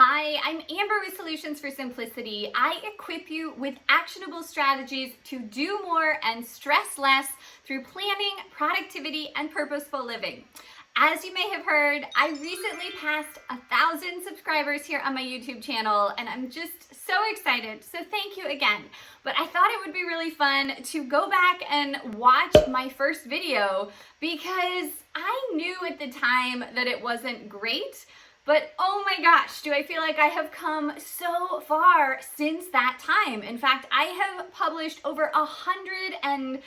Hi, I'm Amber with Solutions for Simplicity. I equip you with actionable strategies to do more and stress less through planning, productivity, and purposeful living. As you may have heard, I recently passed 1,000 subscribers here on my YouTube channel, and I'm just so excited. So thank you again. But I thought it would be really fun to go back and watch my first video because I knew at the time that it wasn't great. But oh my gosh, do I feel like I have come so far since that time. In fact, I have published over 106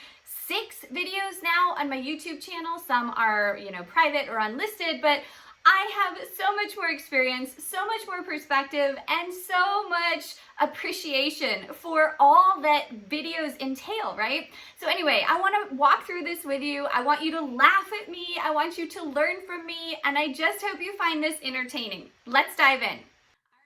videos now on my YouTube channel. Some are, private or unlisted, but I have so much more experience, so much more perspective, and so much appreciation for all that videos entail, right? So anyway, I want to walk through this with you. I want you to laugh at me. I want you to learn from me, and I just hope you find this entertaining. Let's dive in.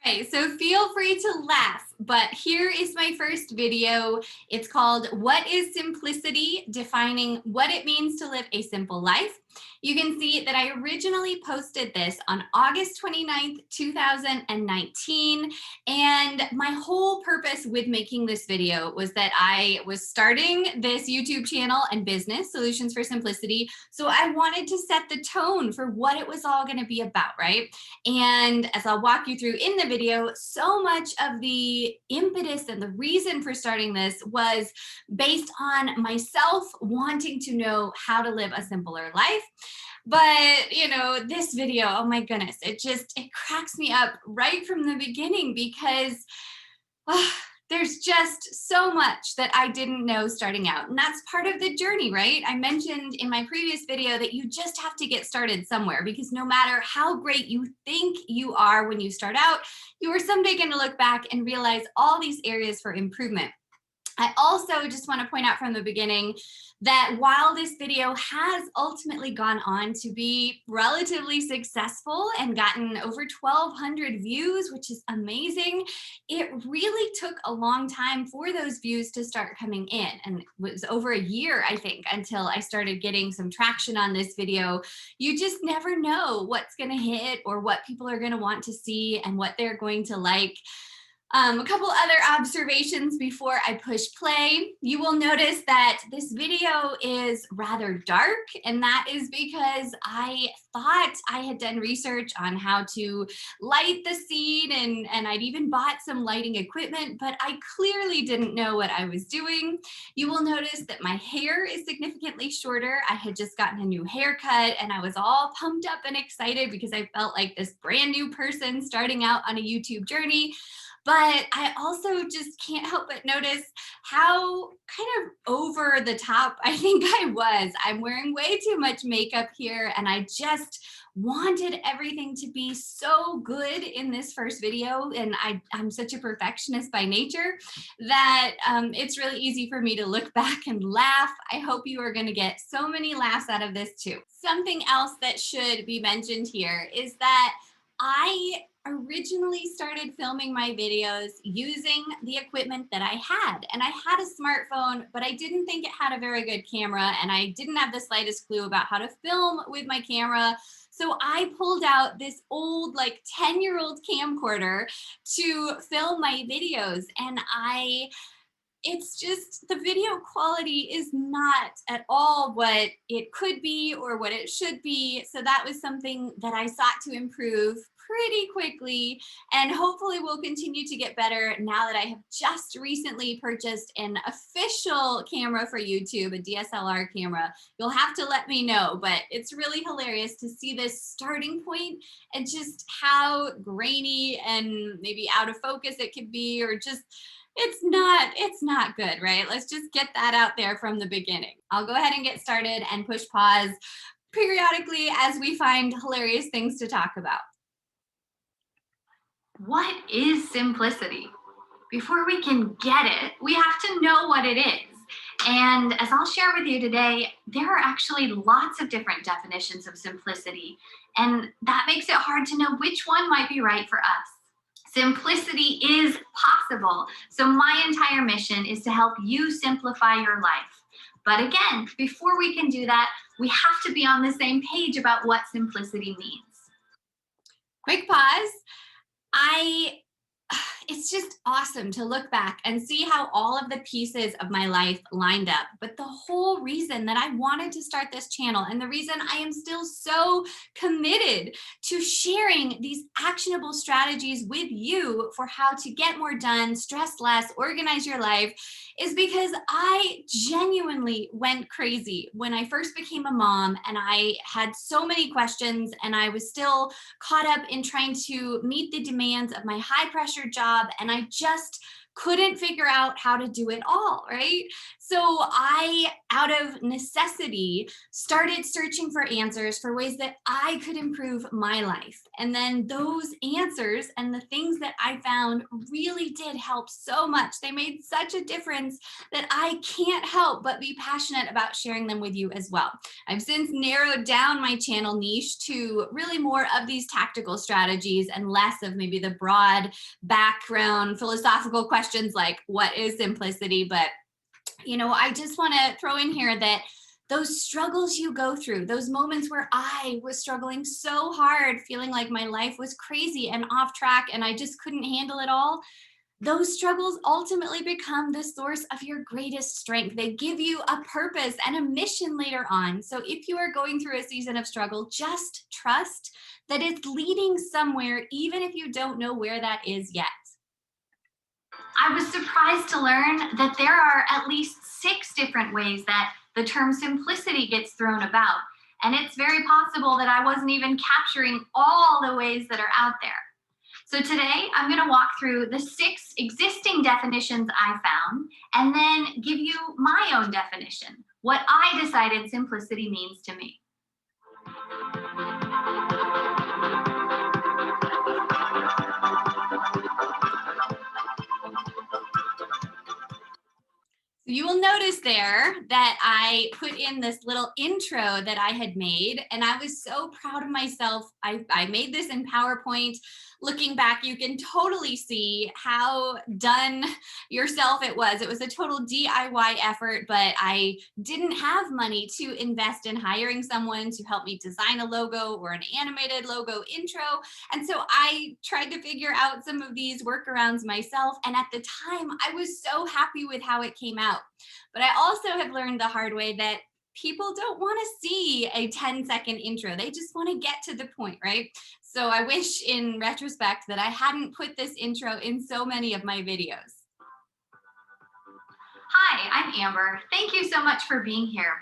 Okay, so feel free to laugh, but here is my first video. It's called What is Simplicity? Defining what it means to live a simple life. You can see that I originally posted this on August 29th, 2019. And my whole purpose with making this video was that I was starting this YouTube channel and business, Solutions for Simplicity. So I wanted to set the tone for what it was all going to be about, right? And as I'll walk you through in the video, so much of the impetus and the reason for starting this was based on myself wanting to know how to live a simpler life. But, this video, oh my goodness, it cracks me up right from the beginning because there's just so much that I didn't know starting out. And that's part of the journey, right? I mentioned in my previous video that you just have to get started somewhere because no matter how great you think you are when you start out, you are someday going to look back and realize all these areas for improvement. I also just want to point out from the beginning that while this video has ultimately gone on to be relatively successful and gotten over 1,200 views, which is amazing, it really took a long time for those views to start coming in. And it was over a year, I think, until I started getting some traction on this video. You just never know what's going to hit or what people are going to want to see and what they're going to like. A couple other observations before I push play. You will notice that this video is rather dark, and that is because I thought I had done research on how to light the scene, and I'd even bought some lighting equipment, but I clearly didn't know what I was doing. You will notice that my hair is significantly shorter. I had just gotten a new haircut, and I was all pumped up and excited because I felt like this brand new person starting out on a YouTube journey. But I also just can't help but notice how kind of over the top I think I was. I'm wearing way too much makeup here, and I just wanted everything to be so good in this first video. And I'm such a perfectionist by nature that it's really easy for me to look back and laugh. I hope you are going to get so many laughs out of this too. Something else that should be mentioned here is that I originally started filming my videos using the equipment that I had. And I had a smartphone, but I didn't think it had a very good camera, and I didn't have the slightest clue about how to film with my camera. So I pulled out this old, 10-year-old camcorder to film my videos. And it's just, the video quality is not at all what it could be or what it should be. So that was something that I sought to improve pretty quickly, and hopefully will continue to get better now that I have just recently purchased an official camera for YouTube, a DSLR camera. You'll have to let me know, but it's really hilarious to see this starting point and just how grainy and maybe out of focus it could be, or just it's not good, right? Let's just get that out there from the beginning. I'll go ahead and get started and push pause periodically as we find hilarious things to talk about. What is simplicity? Before we can get it, we have to know what it is. And as I'll share with you today, there are actually lots of different definitions of simplicity, and that makes it hard to know which one might be right for us. Simplicity is possible. So my entire mission is to help you simplify your life. But again, before we can do that, we have to be on the same page about what simplicity means. Quick pause. I it's just awesome to look back and see how all of the pieces of my life lined up. But the whole reason that I wanted to start this channel, and the reason I am still so committed to sharing these actionable strategies with you for how to get more done, stress less, organize your life, is because I genuinely went crazy when I first became a mom, and I had so many questions, and I was still caught up in trying to meet the demands of my high pressure job, and I just couldn't figure out how to do it all, right? So I, out of necessity, started searching for answers for ways that I could improve my life. And then those answers and the things that I found really did help so much. They made such a difference that I can't help but be passionate about sharing them with you as well. I've since narrowed down my channel niche to really more of these tactical strategies and less of maybe the broad background philosophical questions like what is simplicity. But I just want to throw in here that those struggles you go through, those moments where I was struggling so hard, feeling like my life was crazy and off track and I just couldn't handle it all, those struggles ultimately become the source of your greatest strength. They give you a purpose and a mission later on. So if you are going through a season of struggle, just trust that it's leading somewhere, even if you don't know where that is yet. I was surprised to learn that there are at least 6 different ways that the term simplicity gets thrown about. And it's very possible that I wasn't even capturing all the ways that are out there. So today I'm going to walk through the 6 existing definitions I found and then give you my own definition, what I decided simplicity means to me. You will notice there that I put in this little intro that I had made, and I was so proud of myself. I made this in PowerPoint. Looking back, you can totally see how done yourself it was. It was a total DIY effort, but I didn't have money to invest in hiring someone to help me design a logo or an animated logo intro. And so I tried to figure out some of these workarounds myself. And at the time, I was so happy with how it came out. But I also have learned the hard way that people don't want to see a 10-second intro. They just want to get to the point, right? So I wish in retrospect that I hadn't put this intro in so many of my videos. Hi, I'm Amber. Thank you so much for being here.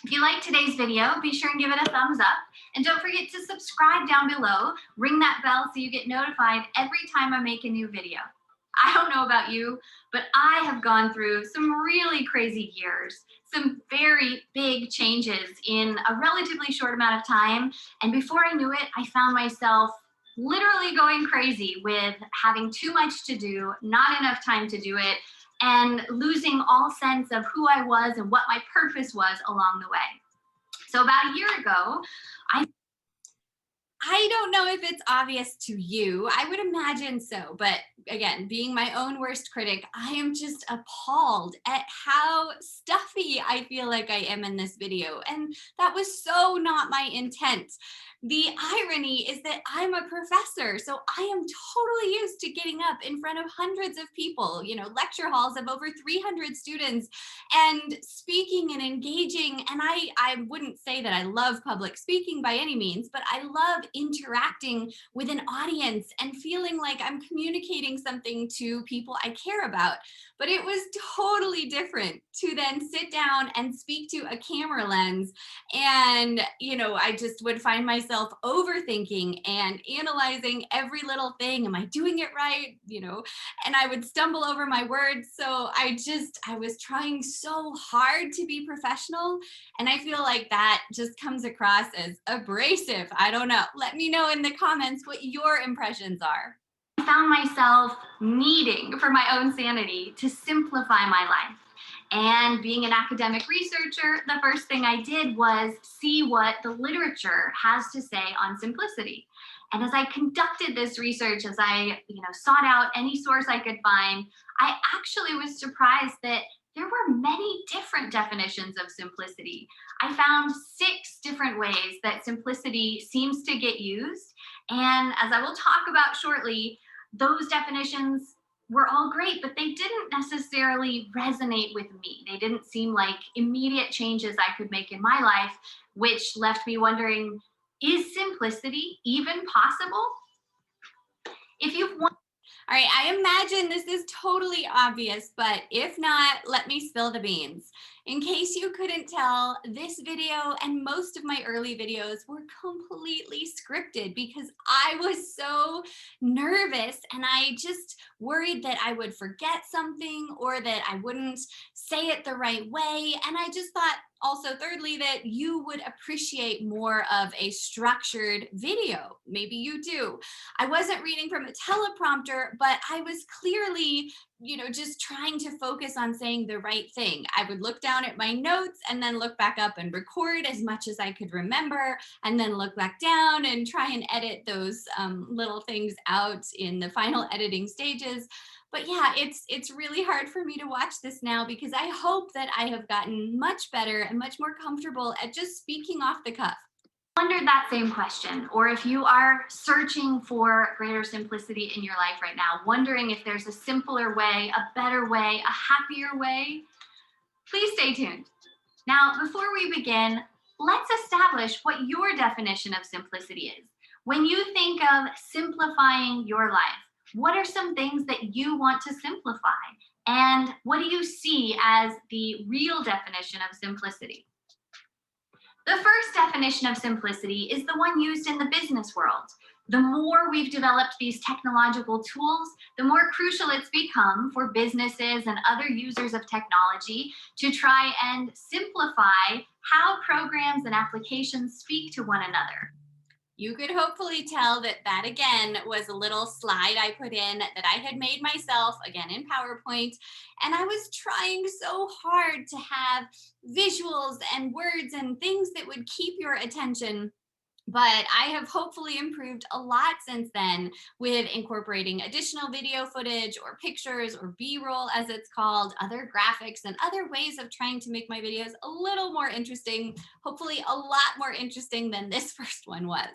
If you like today's video, be sure and give it a thumbs up. And don't forget to subscribe down below. Ring that bell so you get notified every time I make a new video. I don't know about you, but I have gone through some really crazy years, some very big changes in a relatively short amount of time. And before I knew it, I found myself literally going crazy with having too much to do, not enough time to do it, and losing all sense of who I was and what my purpose was along the way. So about a year ago, I don't know if it's obvious to you. I would imagine so, but again, being my own worst critic, I am just appalled at how stuffy I feel like I am in this video. And that was so not my intent. The irony is that I'm a professor, so I am totally used to getting up in front of hundreds of people, lecture halls of over 300 students and speaking and engaging. And I wouldn't say that I love public speaking by any means, but I love interacting with an audience and feeling like I'm communicating something to people I care about. But it was totally different to then sit down and speak to a camera lens. And, I just would find myself overthinking and analyzing every little thing. Am I doing it right? And I would stumble over my words. So I was trying so hard to be professional. And I feel like that just comes across as abrasive. I don't know. Let me know in the comments what your impressions are. I found myself needing, for my own sanity, to simplify my life. And being an academic researcher, the first thing I did was see what the literature has to say on simplicity. And as I conducted this research, as I sought out any source I could find, I actually was surprised that there were many different definitions of simplicity. I found 6 different ways that simplicity seems to get used. And as I will talk about shortly, those definitions were all great, but they didn't necessarily resonate with me. They didn't seem like immediate changes I could make in my life, which left me wondering, is simplicity even possible? If you've All right, I imagine this is totally obvious, but if not, let me spill the beans. In case you couldn't tell, this video and most of my early videos were completely scripted because I was so nervous and I just worried that I would forget something or that I wouldn't say it the right way. And I just thought also, thirdly, that you would appreciate more of a structured video. Maybe you do. I wasn't reading from a teleprompter, but I was clearly, just trying to focus on saying the right thing. I would look down at my notes and then look back up and record as much as I could remember, and then look back down and try and edit those little things out in the final editing stages. But yeah, it's really hard for me to watch this now because I hope that I have gotten much better and much more comfortable at just speaking off the cuff. Wondered that same question, or if you are searching for greater simplicity in your life right now, wondering if there's a simpler way, a better way, a happier way, please stay tuned. Now, before we begin, let's establish what your definition of simplicity is. When you think of simplifying your life, what are some things that you want to simplify? And what do you see as the real definition of simplicity? The first definition of simplicity is the one used in the business world. The more we've developed these technological tools, the more crucial it's become for businesses and other users of technology to try and simplify how programs and applications speak to one another. You could hopefully tell that again was a little slide I put in that I had made myself, again in PowerPoint, and I was trying so hard to have visuals and words and things that would keep your attention. But I have hopefully improved a lot since then with incorporating additional video footage or pictures or B-roll as it's called, other graphics and other ways of trying to make my videos a little more interesting, hopefully a lot more interesting than this first one was.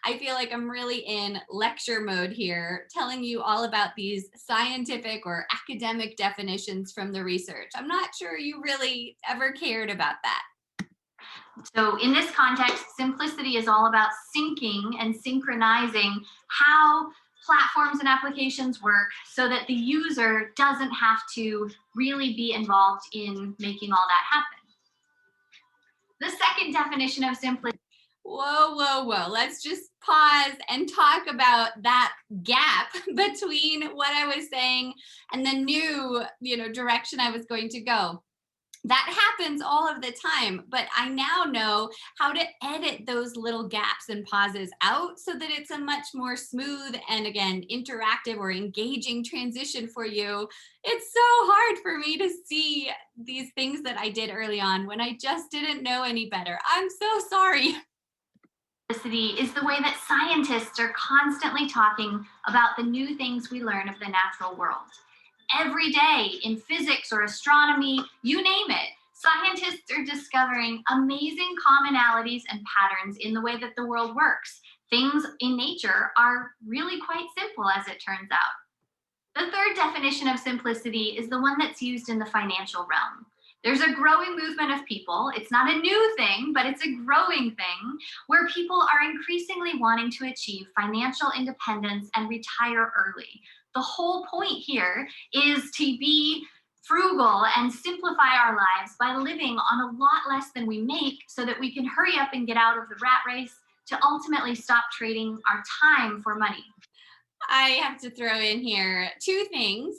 I feel like I'm really in lecture mode here, telling you all about these scientific or academic definitions from the research. I'm not sure you really ever cared about that. So in this context, simplicity is all about syncing and synchronizing how platforms and applications work so that the user doesn't have to really be involved in making all that happen. The second definition of simplicity. Whoa. Let's just pause and talk about that gap between what I was saying and the new, direction I was going to go. That happens all of the time, but I now know how to edit those little gaps and pauses out so that it's a much more smooth and, again, interactive or engaging transition for you. It's so hard for me to see these things that I did early on when I just didn't know any better. I'm so sorry. Simplicity is the way that scientists are constantly talking about the new things we learn of the natural world. Every day in physics or astronomy, you name it, scientists are discovering amazing commonalities and patterns in the way that the world works. Things in nature are really quite simple, as it turns out. The third definition of simplicity is the one that's used in the financial realm. There's a growing movement of people, it's not a new thing, but it's a growing thing, where people are increasingly wanting to achieve financial independence and retire early. The whole point here is to be frugal and simplify our lives by living on a lot less than we make so that we can hurry up and get out of the rat race to ultimately stop trading our time for money. I have to throw in here two things.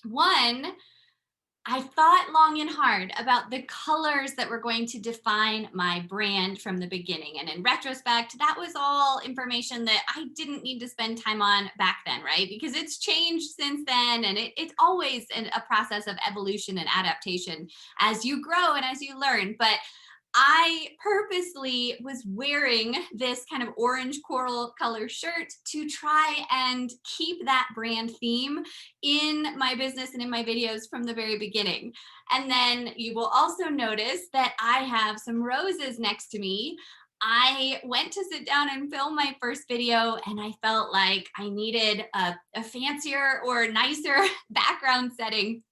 One, I thought long and hard about the colors that were going to define my brand from the beginning. And in retrospect, that was all information that I didn't need to spend time on back then, right? Because it's changed since then. And it's always a process of evolution and adaptation as you grow and as you learn. But I purposely was wearing this kind of orange coral color shirt to try and keep that brand theme in my business and in my videos from the very beginning. And then you will also notice that I have some roses next to me. I went to sit down and film my first video, and I felt like I needed a fancier or nicer background setting.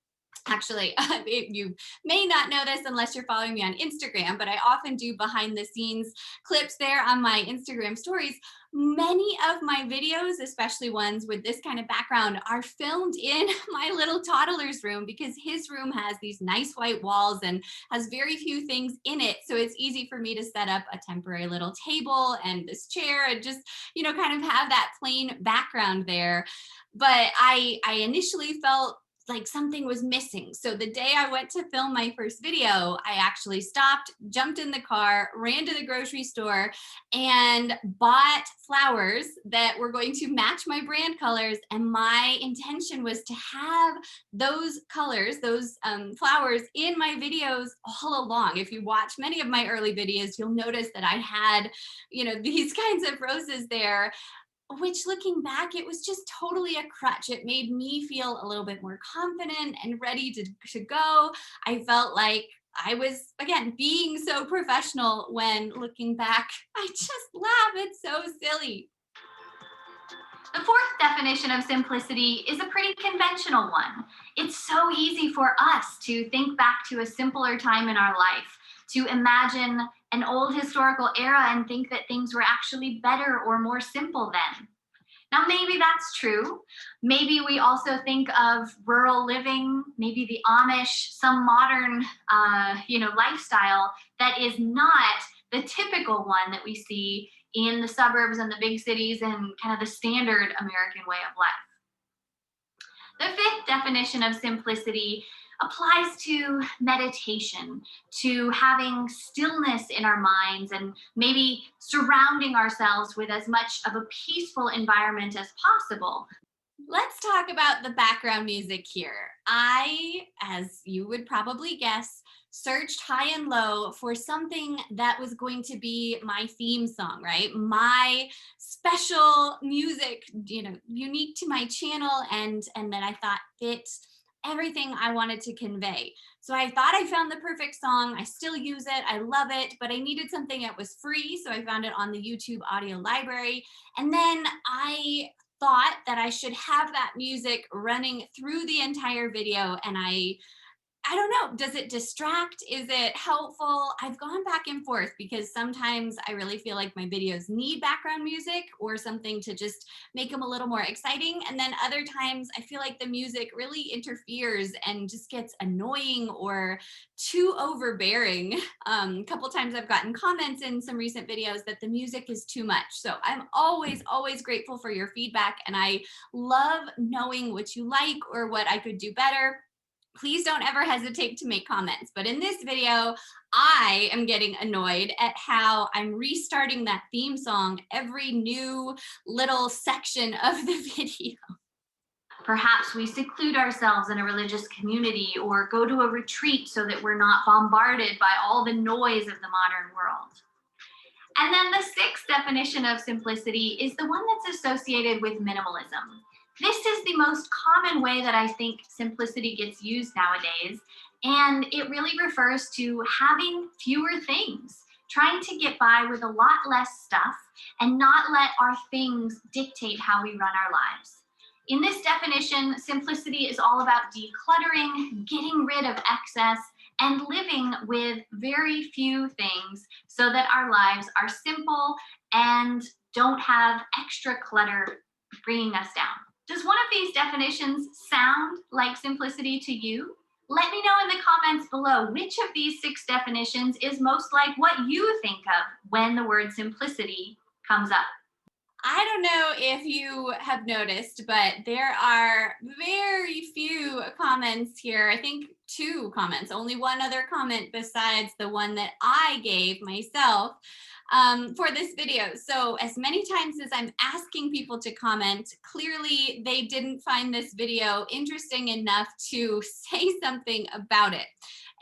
Actually, you may not know this unless you're following me on Instagram, but I often do behind the scenes clips there on my Instagram stories. Many of my videos, especially ones with this kind of background, are filmed in my little toddler's room because his room has these nice white walls and has very few things in it. So it's easy for me to set up a temporary little table and this chair and just, kind of have that plain background there. But I initially felt like something was missing. So the day I went to film my first video, I actually stopped, jumped in the car, ran to the grocery store, and bought flowers that were going to match my brand colors. And my intention was to have those colors, those flowers in my videos all along. If you watch many of my early videos, you'll notice that I had, these kinds of roses there, which looking back, it was just totally a crutch. It made me feel a little bit more confident and ready to go. I felt like I was, again, being so professional when looking back, I just laugh. It's so silly. The fourth definition of simplicity is a pretty conventional one. It's so easy for us to think back to a simpler time in our life, to imagine an old historical era and think that things were actually better or more simple then. Now, maybe that's true. Maybe we also think of rural living, maybe the Amish, some modern, lifestyle that is not the typical one that we see in the suburbs and the big cities and kind of the standard American way of life. The fifth definition of simplicity applies to meditation, to having stillness in our minds and maybe surrounding ourselves with as much of a peaceful environment as possible. Let's talk about the background music here. I, as you would probably guess, searched high and low for something that was going to be my theme song, right? My special music, unique to my channel and that I thought fit everything I wanted to convey. So I thought I found the perfect song. I still use it. I love it, but I needed something that was free. So I found it on the YouTube audio library. And then I thought that I should have that music running through the entire video. And I don't know, does it distract? Is it helpful? I've gone back and forth because sometimes I really feel like my videos need background music or something to just make them a little more exciting. And then other times I feel like the music really interferes and just gets annoying or too overbearing. A couple times I've gotten comments in some recent videos that the music is too much. So I'm always, always grateful for your feedback. And I love knowing what you like or what I could do better. Please don't ever hesitate to make comments. But in this video, I am getting annoyed at how I'm restarting that theme song every new little section of the video. Perhaps we seclude ourselves in a religious community or go to a retreat so that we're not bombarded by all the noise of the modern world. And then the sixth definition of simplicity is the one that's associated with minimalism. This is the most common way that I think simplicity gets used nowadays, and it really refers to having fewer things, trying to get by with a lot less stuff and not let our things dictate how we run our lives. In this definition, simplicity is all about decluttering, getting rid of excess, and living with very few things so that our lives are simple and don't have extra clutter bringing us down. Does one of these definitions sound like simplicity to you? Let me know in the comments below which of these 6 definitions is most like what you think of when the word simplicity comes up. I don't know if you have noticed, but there are very few comments here. I think 2 comments, only one other comment besides the one that I gave myself for this video. So as many times as I'm asking people to comment, clearly they didn't find this video interesting enough to say something about it.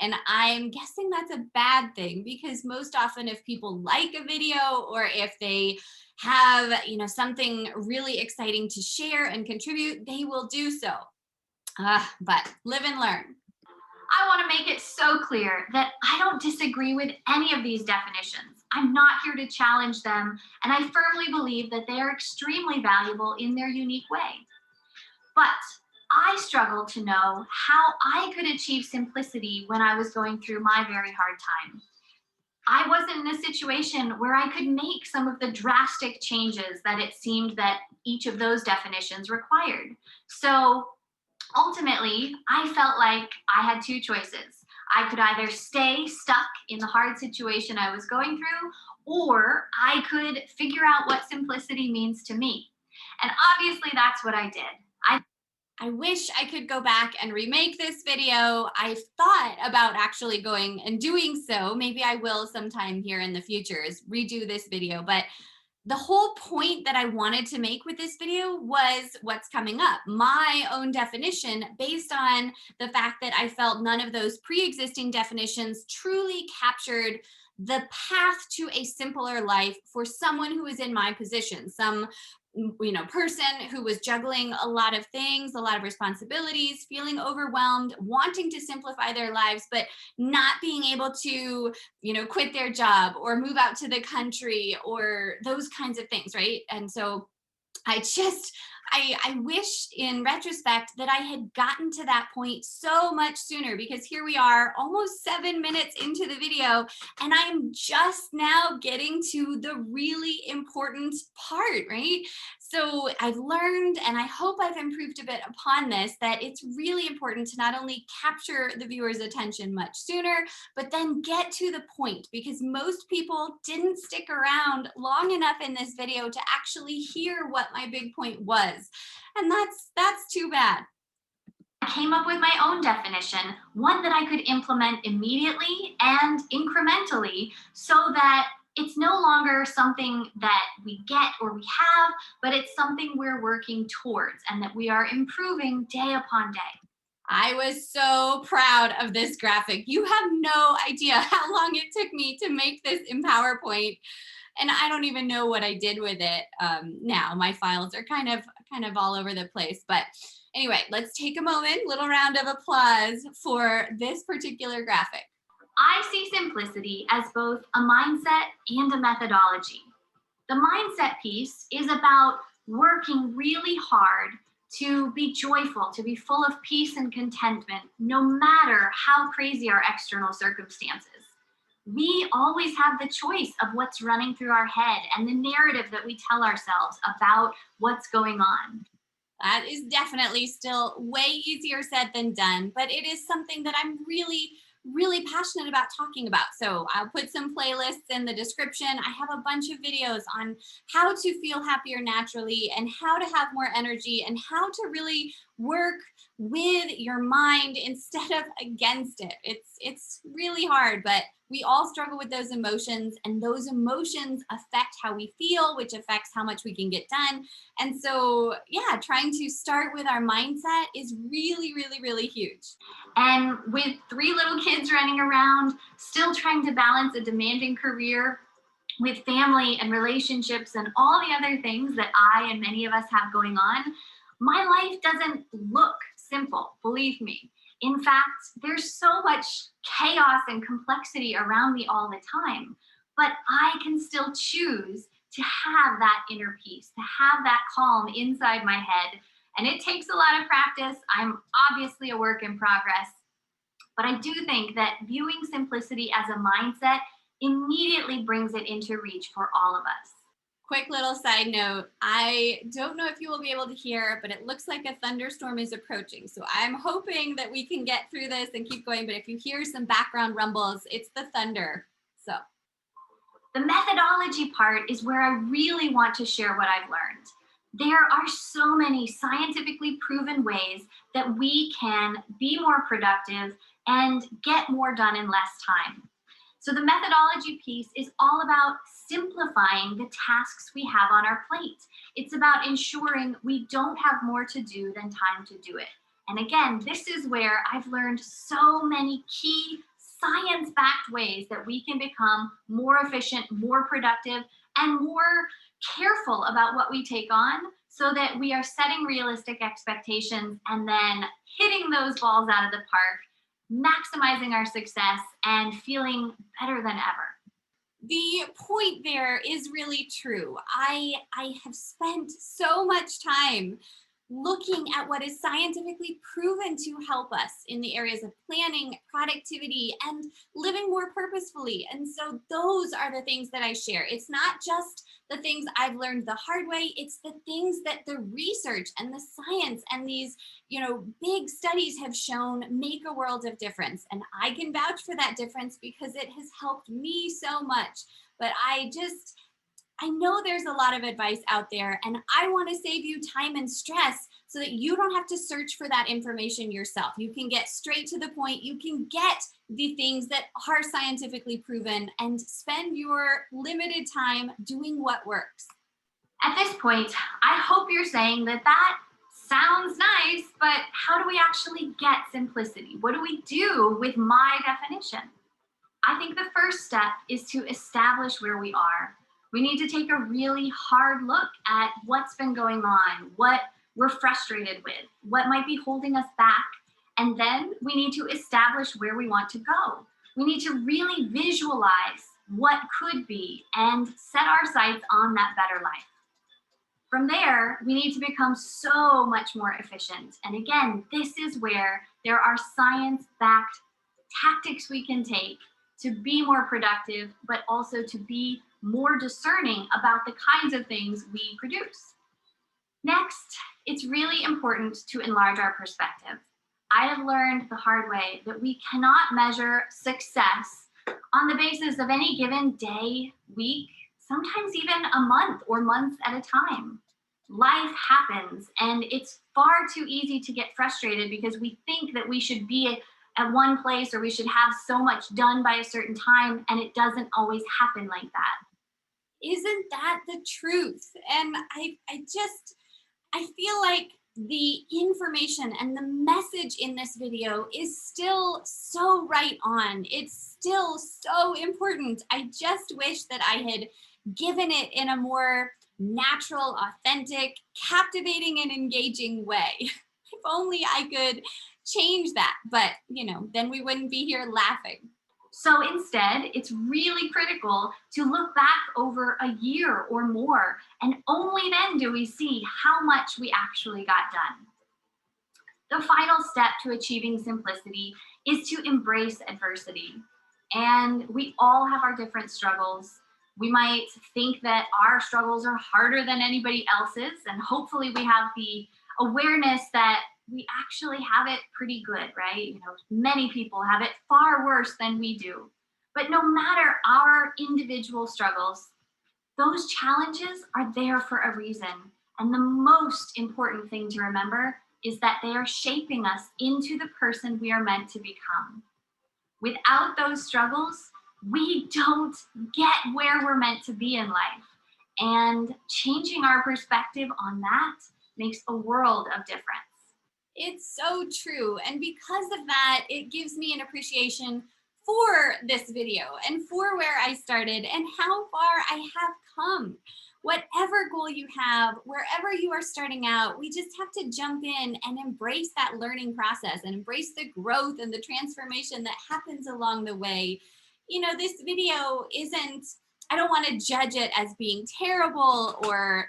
And I'm guessing that's a bad thing because most often if people like a video or if they have, something really exciting to share and contribute, they will do so. But live and learn. I want to make it so clear that I don't disagree with any of these definitions. I'm not here to challenge them, and I firmly believe that they are extremely valuable in their unique way. But I struggled to know how I could achieve simplicity when I was going through my very hard time. I wasn't in a situation where I could make some of the drastic changes that it seemed that each of those definitions required. So ultimately, I felt like I had two choices. I could either stay stuck in the hard situation I was going through, or I could figure out what simplicity means to me. And obviously, that's what I did. I wish I could go back and remake this video. I've thought about actually going and doing so. Maybe I will sometime here in the future, is redo this video. But the whole point that I wanted to make with this video was what's coming up. My own definition, based on the fact that I felt none of those pre-existing definitions truly captured the path to a simpler life for someone who is in my position, some person who was juggling a lot of things, a lot of responsibilities, feeling overwhelmed, wanting to simplify their lives, but not being able to, quit their job or move out to the country or those kinds of things, right? And so I wish in retrospect that I had gotten to that point so much sooner, because here we are almost 7 minutes into the video and I'm just now getting to the really important part, right? So I've learned, and I hope I've improved a bit upon this, that it's really important to not only capture the viewer's attention much sooner, but then get to the point, because most people didn't stick around long enough in this video to actually hear what my big point was. And that's too bad. I came up with my own definition, one that I could implement immediately and incrementally, so that it's no longer something that we get or we have, but it's something we're working towards and that we are improving day upon day. I was so proud of this graphic. You have no idea how long it took me to make this in PowerPoint. And I don't even know what I did with it now. My files are kind of all over the place. But anyway, let's take a moment, little round of applause for this particular graphic. I see simplicity as both a mindset and a methodology. The mindset piece is about working really hard to be joyful, to be full of peace and contentment, no matter how crazy our external circumstances. We always have the choice of what's running through our head and the narrative that we tell ourselves about what's going on. That is definitely still way easier said than done, but it is something that I'm really passionate about talking about. So I'll put some playlists in the description. I have a bunch of videos on how to feel happier naturally and how to have more energy and how to really work with your mind instead of against it. It's really hard, but we all struggle with those emotions, and those emotions affect how we feel, which affects how much we can get done. And so, yeah, trying to start with our mindset is really huge. And with 3 little kids running around, still trying to balance a demanding career with family and relationships and all the other things that I and many of us have going on, my life doesn't look simple, believe me. In fact, there's so much chaos and complexity around me all the time, but I can still choose to have that inner peace, to have that calm inside my head. And it takes a lot of practice. I'm obviously a work in progress, but I do think that viewing simplicity as a mindset immediately brings it into reach for all of us. Quick little side note, I don't know if you will be able to hear, but it looks like a thunderstorm is approaching. So I'm hoping that we can get through this and keep going. But if you hear some background rumbles, it's the thunder. So the methodology part is where I really want to share what I've learned. There are so many scientifically proven ways that we can be more productive and get more done in less time. So the methodology piece is all about simplifying the tasks we have on our plate. It's about ensuring we don't have more to do than time to do it. And again, this is where I've learned so many key science-backed ways that we can become more efficient, more productive, and more careful about what we take on, so that we are setting realistic expectations and then hitting those balls out of the park, maximizing our success, and feeling better than ever. the point there is really true. I have spent so much time looking at what is scientifically proven to help us in the areas of planning, productivity, and living more purposefully. And so those are the things that I share. It's not just the things I've learned the hard way, it's the things that the research and the science and these, big studies have shown make a world of difference. And I can vouch for that difference because it has helped me so much. But I know there's a lot of advice out there, and I want to save you time and stress so that you don't have to search for that information yourself. You can get straight to the point. You can get the things that are scientifically proven and spend your limited time doing what works. At this point, I hope you're saying that sounds nice, but how do we actually get simplicity? What do we do with my definition? I think the first step is to establish where we are. We need to take a really hard look at what's been going on, what we're frustrated with, what might be holding us back. And then we need to establish where we want to go. We need to really visualize what could be and set our sights on that better life. From there, we need to become so much more efficient. And again, this is where there are science-backed tactics we can take to be more productive, but also to be more discerning about the kinds of things we produce. Next, it's really important to enlarge our perspective. I have learned the hard way that we cannot measure success on the basis of any given day, week, sometimes even a month or months at a time. Life happens, and it's far too easy to get frustrated because we think that we should be at one place or we should have so much done by a certain time, and it doesn't always happen like that. Isn't that the truth? And I feel like the information and the message in this video is still so right on. It's still so important. I just wish that I had given it in a more natural, authentic, captivating, and engaging way. If only I could change that, but then we wouldn't be here laughing. So instead, it's really critical to look back over a year or more, and only then do we see how much we actually got done. The final step to achieving simplicity is to embrace adversity. And we all have our different struggles. We might think that our struggles are harder than anybody else's, and hopefully we have the awareness that we actually have it pretty good, right? Many people have it far worse than we do. But no matter our individual struggles, those challenges are there for a reason. And the most important thing to remember is that they are shaping us into the person we are meant to become. Without those struggles, we don't get where we're meant to be in life. And changing our perspective on that makes a world of difference. It's so true. And because of that, it gives me an appreciation for this video and for where I started and how far I have come. Whatever goal you have, wherever you are starting out, we just have to jump in and embrace that learning process and embrace the growth and the transformation that happens along the way. This video I don't want to judge it as being terrible or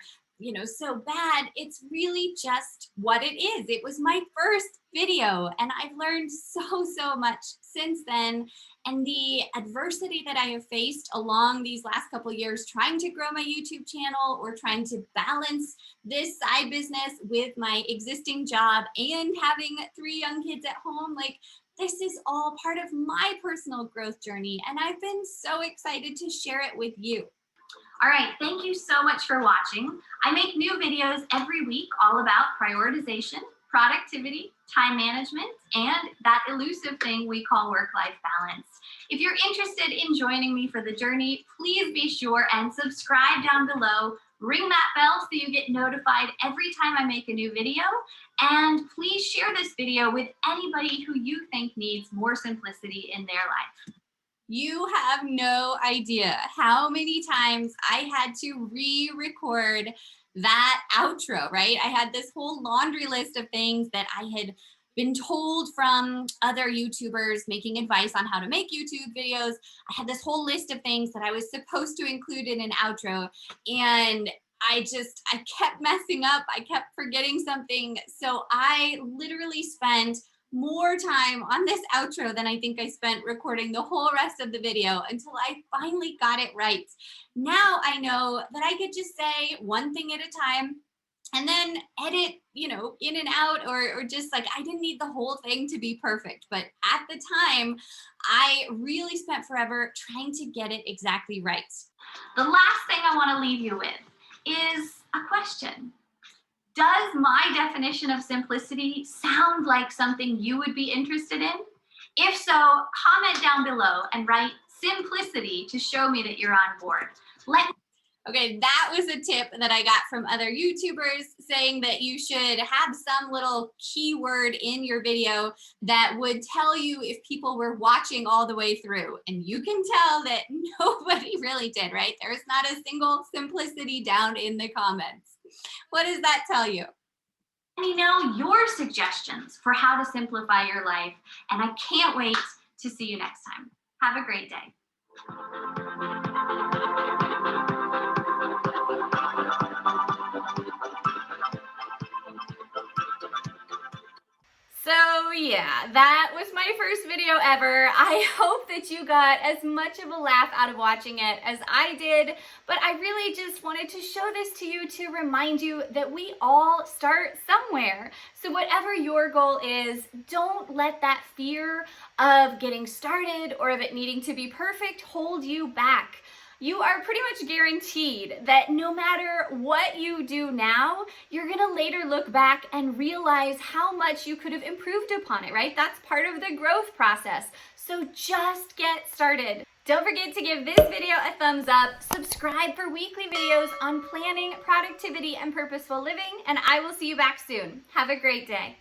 so bad. It's really just what it is. It was my first video, and I've learned so much since then. And the adversity that I have faced along these last couple of years, trying to grow my YouTube channel or trying to balance this side business with my existing job and having 3 young kids at home, this is all part of my personal growth journey. And I've been so excited to share it with you. All right, thank you so much for watching. I make new videos every week all about prioritization, productivity, time management, and that elusive thing we call work-life balance. If you're interested in joining me for the journey, please be sure and subscribe down below. Ring that bell so you get notified every time I make a new video. And please share this video with anybody who you think needs more simplicity in their life. You have no idea how many times I had to re-record that outro, right? I had this whole laundry list of things that I had been told from other YouTubers making advice on how to make YouTube videos. I had this whole list of things that I was supposed to include in an outro, and I kept messing up. I kept forgetting something. So I literally spent more time on this outro than I think I spent recording the whole rest of the video until I finally got it right. Now I know that I could just say one thing at a time and then edit, in and out, or just like, I didn't need the whole thing to be perfect. But at the time, I really spent forever trying to get it exactly right. The last thing I want to leave you with is a question. Does my definition of simplicity sound like something you would be interested in? If so, comment down below and write simplicity to show me that you're on board. Okay, that was a tip that I got from other YouTubers, saying that you should have some little keyword in your video that would tell you if people were watching all the way through. And you can tell that nobody really did, right? There's not a single simplicity down in the comments. What does that tell you? Let me know your suggestions for how to simplify your life, and I can't wait to see you next time. Have a great day. So yeah, that was my first video ever. I hope that you got as much of a laugh out of watching it as I did, but I really just wanted to show this to you to remind you that we all start somewhere. So whatever your goal is, don't let that fear of getting started or of it needing to be perfect hold you back. You are pretty much guaranteed that no matter what you do now, you're gonna later look back and realize how much you could have improved upon it, right? That's part of the growth process. So just get started. Don't forget to give this video a thumbs up, subscribe for weekly videos on planning, productivity, and purposeful living, and I will see you back soon. Have a great day.